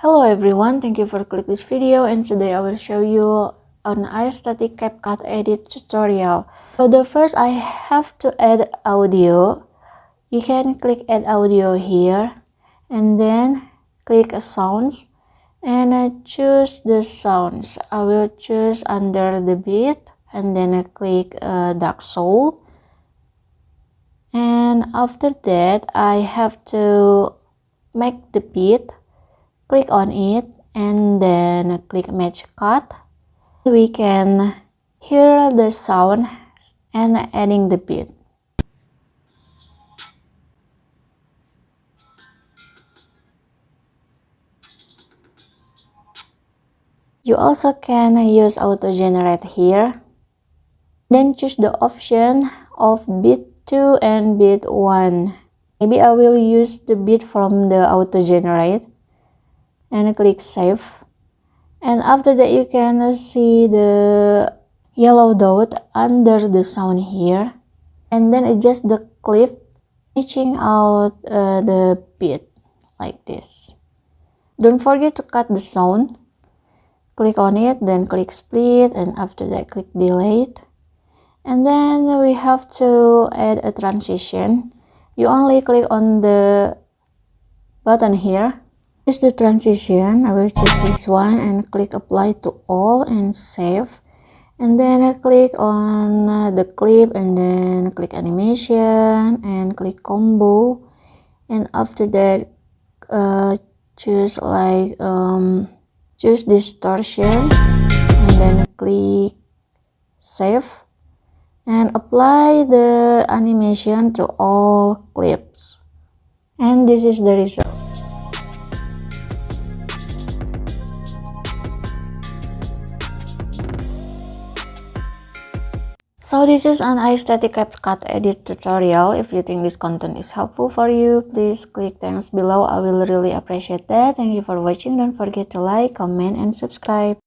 Hello everyone, thank you for clicking this video, and today I will show you an aesthetic CapCut edit tutorial. So the first I have to add audio. You can click add audio here and then click sounds and choose the sounds. I will choose under the beat and then I click dark soul. And after that I have to make the beat. Click on it and then click match cut. We can hear the sound and adding the beat. You also can use auto generate here. Then choose the option of beat 2 and beat 1. Maybe I will use the beat from the auto generate. And click save, and after that you can see the yellow dot under the sound here, and then adjust the clip, reaching out the beat like this. Don't forget to cut the sound. Click on it, then click split, and after that click delete, and then we have to add a transition. You only click on the button here. Choose the transition. I will choose this one and click apply to all and save, and then I click on the clip and then click animation and click combo, and after that choose choose distortion and then click save and apply the animation to all clips, and this is the result. So this is an aesthetic CapCut edit tutorial. If you think this content is helpful for you, please click thanks below. I will really appreciate that. Thank you for watching. Don't forget to like, comment, and subscribe.